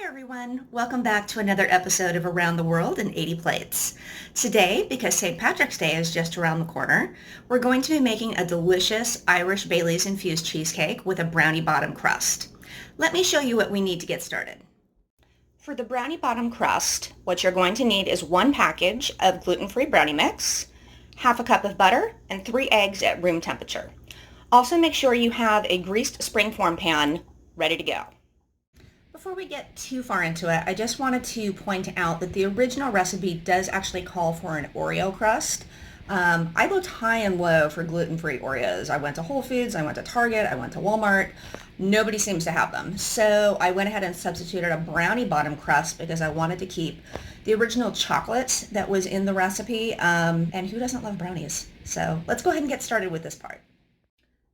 Hi everyone, welcome back to another episode of Around the World in 80 Plates. Today, because St. Patrick's Day is just around the corner, we're going to be making a delicious Irish Baileys infused cheesecake with a brownie bottom crust. Let me show you what we need to get started. For the brownie bottom crust, what you're going to need is one package of gluten-free brownie mix, half a cup of butter, and 3 eggs at room temperature. Also make sure you have a greased springform pan ready to go. Before we get too far into it, I just wanted to point out that the original recipe does actually call for an Oreo crust. I looked high and low for gluten-free Oreos. I went to Whole Foods, I went to Target, I went to Walmart. Nobody seems to have them. So I went ahead and substituted a brownie bottom crust because I wanted to keep the original chocolate that was in the recipe. And who doesn't love brownies? So let's go ahead and get started with this part.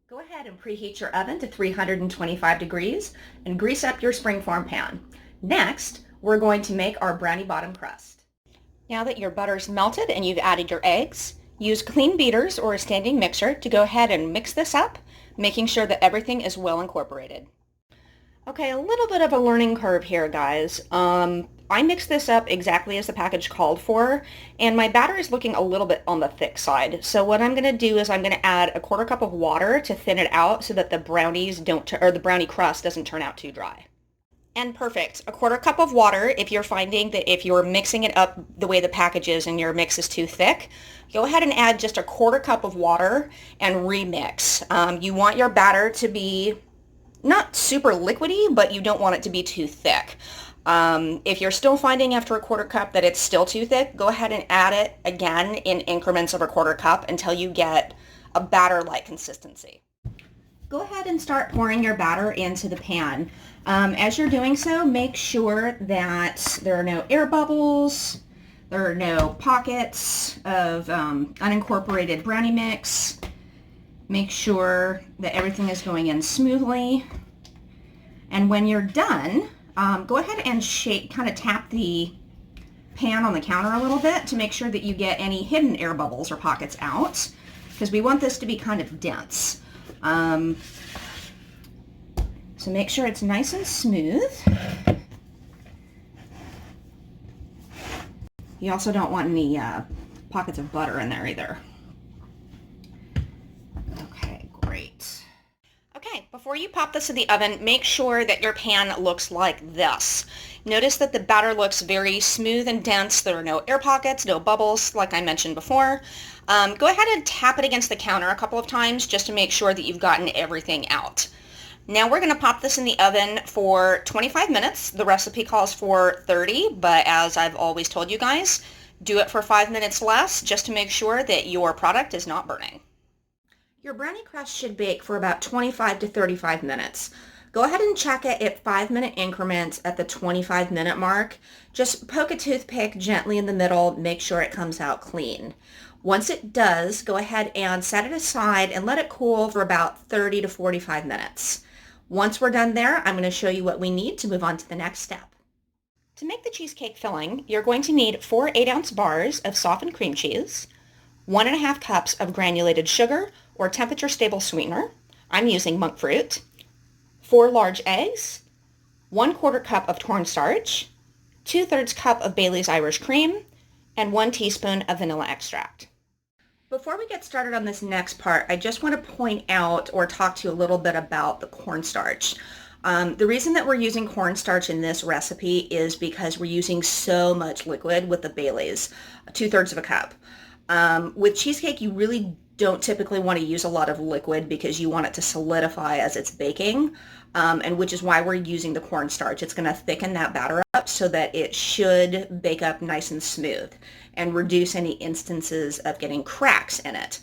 Go ahead and preheat your oven to 325 degrees and grease up your springform pan. Next, we're going to make our brownie bottom crust. Now that your butter's melted and you've added your eggs, use clean beaters or a standing mixer to go ahead and mix this up, making sure that everything is well incorporated. Okay, a little bit of a learning curve here, guys. I mixed this up exactly as the package called for, and my batter is looking a little bit on the thick side. So what I'm going to do is I'm going to add a quarter cup of water to thin it out so that the the brownie crust doesn't turn out too dry. And perfect. A quarter cup of water. If you're finding that if you're mixing it up the way the package is and your mix is too thick, go ahead and add just a quarter cup of water and remix. You want your batter to be not super liquidy, but you don't want it to be too thick. If you're still finding after a quarter cup that it's still too thick, go ahead and add it again in increments of a quarter cup until you get a batter-like consistency. Go ahead and start pouring your batter into the pan. As you're doing so, make sure that there are no air bubbles, there are no pockets of unincorporated brownie mix. Make sure that everything is going in smoothly. And when you're done, go ahead and kind of tap the pan on the counter a little bit to make sure that you get any hidden air bubbles or pockets out, because we want this to be kind of dense. So make sure it's nice and smooth. You also don't want any pockets of butter in there either. Okay, before you pop this in the oven, make sure that your pan looks like this. Notice that the batter looks very smooth and dense. There are no air pockets, no bubbles, like I mentioned before. Go ahead and tap it against the counter a couple of times just to make sure that you've gotten everything out. Now we're going to pop this in the oven for 25 minutes. The recipe calls for 30, but as I've always told you guys, do it for 5 minutes less just to make sure that your product is not burning. Your brownie crust should bake for about 25 to 35 minutes. Go ahead and check it at 5-minute increments at the 25-minute mark. Just poke a toothpick gently in the middle, make sure it comes out clean. Once it does, go ahead and set it aside and let it cool for about 30 to 45 minutes. Once we're done there, I'm going to show you what we need to move on to the next step. To make the cheesecake filling, you're going to need 4 8-ounce bars of softened cream cheese, 1.5 cups of granulated sugar or temperature-stable sweetener. I'm using monk fruit. 4 large eggs, 1/4 cup of cornstarch, 2/3 cup of Bailey's Irish cream, and 1 teaspoon of vanilla extract. Before we get started on this next part, I just want to point out or talk to you a little bit about the cornstarch. The reason that we're using cornstarch in this recipe is because we're using so much liquid with the Bailey's, 2/3 of a cup. With cheesecake, you really don't typically want to use a lot of liquid because you want it to solidify as it's baking, and which is why we're using the cornstarch. It's going to thicken that batter up so that it should bake up nice and smooth and reduce any instances of getting cracks in it.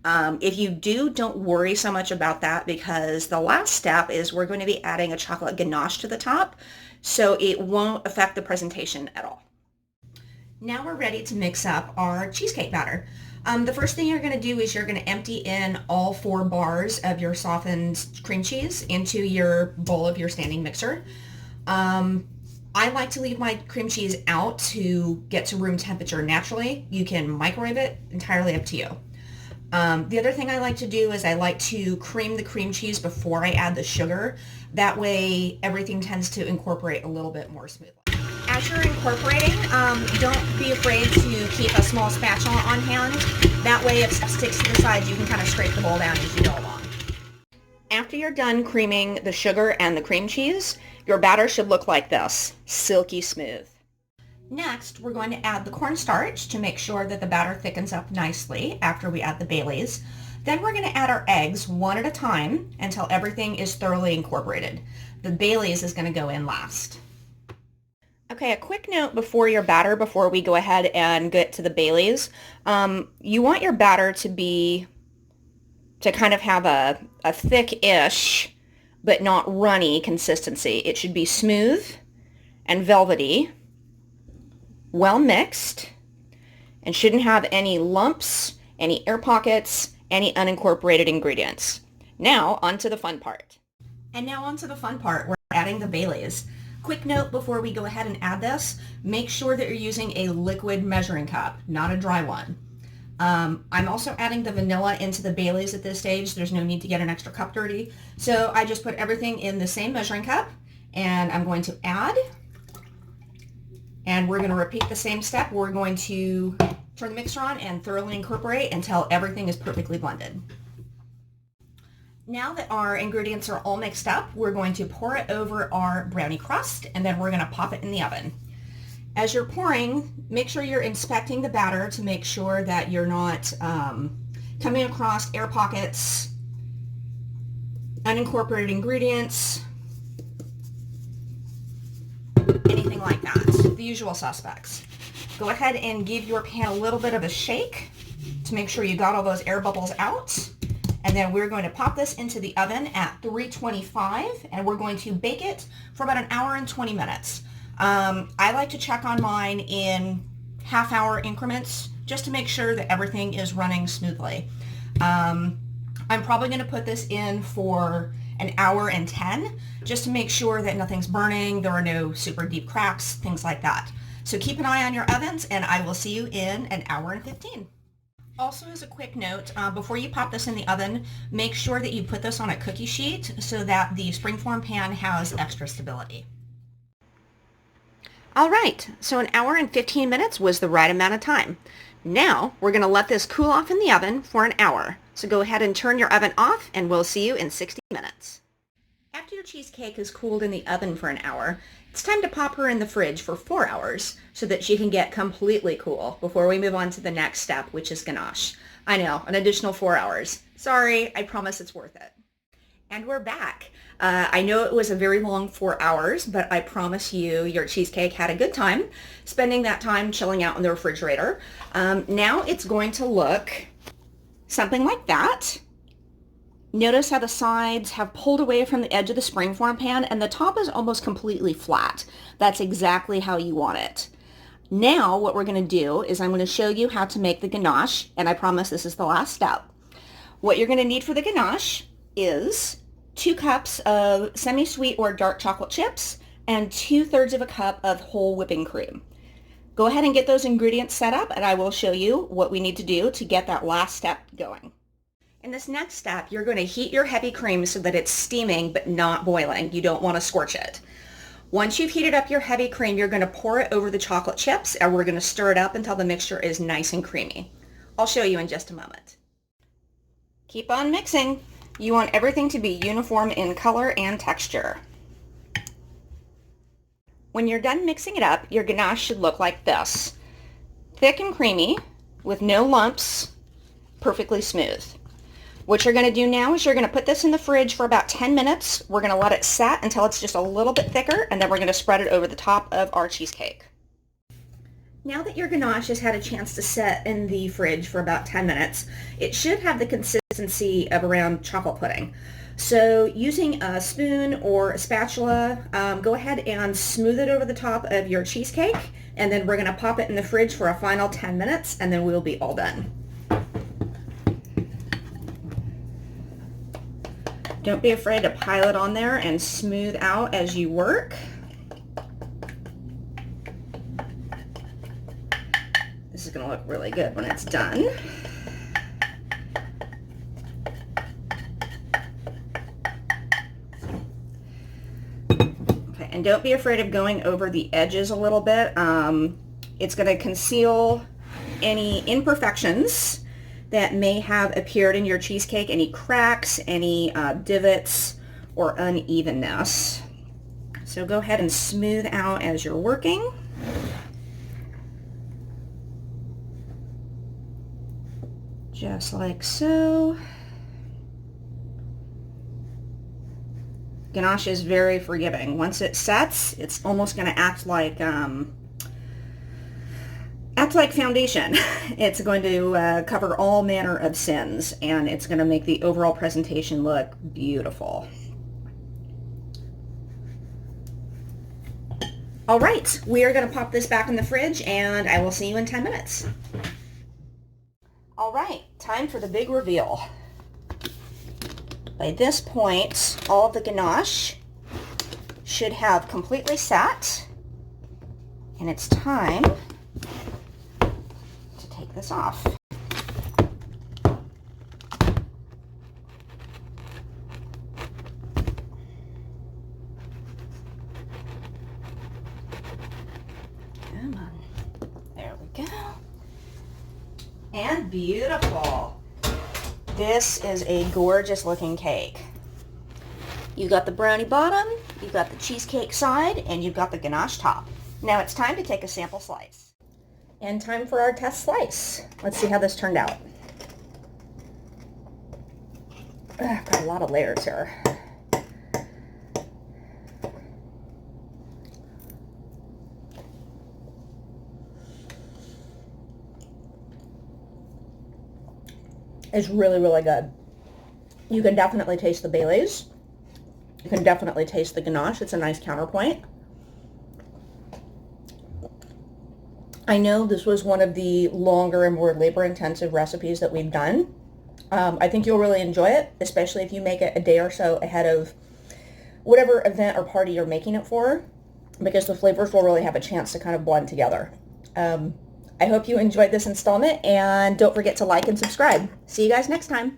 If you do, don't worry so much about that because the last step is we're going to be adding a chocolate ganache to the top, so it won't affect the presentation at all. Now we're ready to mix up our cheesecake batter. The first thing you're going to do is you're going to empty in all 4 bars of your softened cream cheese into your bowl of your standing mixer. I like to leave my cream cheese out to get to room temperature naturally. You can microwave it, entirely up to you. The other thing I like to do is I like to cream the cream cheese before I add the sugar. That way everything tends to incorporate a little bit more smoothly. As you're incorporating, don't be afraid to keep a small spatula on hand. That way if stuff sticks to the sides, you can kind of scrape the bowl down as you go along. After you're done creaming the sugar and the cream cheese, your batter should look like this, silky smooth. Next, we're going to add the cornstarch to make sure that the batter thickens up nicely after we add the Baileys. Then we're going to add our eggs one at a time until everything is thoroughly incorporated. The Baileys is going to go in last. Okay, a quick note before your batter, before we go ahead and get to the Baileys. You want your batter to kind of have a thick-ish, but not runny consistency. It should be smooth and velvety, well mixed, and shouldn't have any lumps, any air pockets, any unincorporated ingredients. Now, onto the fun part. And now onto the fun part, we're adding the Baileys. Quick note before we go ahead and add this, make sure that you're using a liquid measuring cup, not a dry one. I'm also adding the vanilla into the Baileys at this stage. There's no need to get an extra cup dirty. So I just put everything in the same measuring cup, and I'm going to add, and we're going to repeat the same step. We're going to turn the mixer on and thoroughly incorporate until everything is perfectly blended. Now that our ingredients are all mixed up, we're going to pour it over our brownie crust, and then we're going to pop it in the oven. As you're pouring, make sure you're inspecting the batter to make sure that you're not coming across air pockets, unincorporated ingredients, anything like that. The usual suspects. Go ahead and give your pan a little bit of a shake to make sure you got all those air bubbles out. And then we're going to pop this into the oven at 325, and we're going to bake it for about an hour and 20 minutes. I like to check on mine in half-hour increments just to make sure that everything is running smoothly. I'm probably going to put this in for an hour and 10 just to make sure that nothing's burning, there are no super deep cracks, things like that. So keep an eye on your ovens, and I will see you in an hour and 15. Also, as a quick note, before you pop this in the oven, make sure that you put this on a cookie sheet so that the springform pan has extra stability. All right, so an hour and 15 minutes was the right amount of time. Now, we're going to let this cool off in the oven for an hour. So go ahead and turn your oven off, and we'll see you in 60 minutes. After your cheesecake is cooled in the oven for an hour, it's time to pop her in the fridge for 4 hours so that she can get completely cool before we move on to the next step, which is ganache. I know, an additional 4 hours. Sorry, I promise it's worth it. And we're back. I know it was a very long 4 hours, but I promise you your cheesecake had a good time spending that time chilling out in the refrigerator. Now it's going to look something like that. Notice how the sides have pulled away from the edge of the springform pan and the top is almost completely flat. That's exactly how you want it. Now what we're going to do is I'm going to show you how to make the ganache, and I promise this is the last step. What you're going to need for the ganache is 2 cups of semi-sweet or dark chocolate chips and 2/3 of a cup of whole whipping cream. Go ahead and get those ingredients set up, and I will show you what we need to do to get that last step going. In this next step, you're going to heat your heavy cream so that it's steaming but not boiling. You don't want to scorch it. Once you've heated up your heavy cream, you're going to pour it over the chocolate chips, and we're going to stir it up until the mixture is nice and creamy. I'll show you in just a moment. Keep on mixing. You want everything to be uniform in color and texture. When you're done mixing it up, your ganache should look like this. Thick and creamy, with no lumps, perfectly smooth. What you're going to do now is you're going to put this in the fridge for about 10 minutes. We're going to let it set until it's just a little bit thicker, and then we're going to spread it over the top of our cheesecake. Now that your ganache has had a chance to set in the fridge for about 10 minutes, it should have the consistency of around chocolate pudding. So using a spoon or a spatula, go ahead and smooth it over the top of your cheesecake, and then we're going to pop it in the fridge for a final 10 minutes, and then we'll be all done. Don't be afraid to pile it on there and smooth out as you work. This is going to look really good when it's done. And don't be afraid of going over the edges a little bit. It's going to conceal any imperfections that may have appeared in your cheesecake, any cracks, any divots, or unevenness. So go ahead and smooth out as you're working. Just like so. Ganache is very forgiving. Once it sets, it's almost going to act like foundation. It's going to cover all manner of sins, and it's going to make the overall presentation look beautiful. All right, we are going to pop this back in the fridge, and I will see you in 10 minutes. All right, time for the big reveal. By this point, all of the ganache should have completely set, and it's time to take this off. Come on. There we go. And beautiful. This is a gorgeous looking cake. You've got the brownie bottom, you've got the cheesecake side, and you've got the ganache top. Now it's time to take a sample slice. And time for our test slice. Let's see how this turned out. I've got a lot of layers here. It's really, really good. You can definitely taste the Baileys. You can definitely taste the ganache. It's a nice counterpoint. I know this was one of the longer and more labor-intensive recipes that we've done. I think you'll really enjoy it, especially if you make it a day or so ahead of whatever event or party you're making it for, because the flavors will really have a chance to kind of blend together. I hope you enjoyed this installment, and don't forget to like and subscribe. See you guys next time.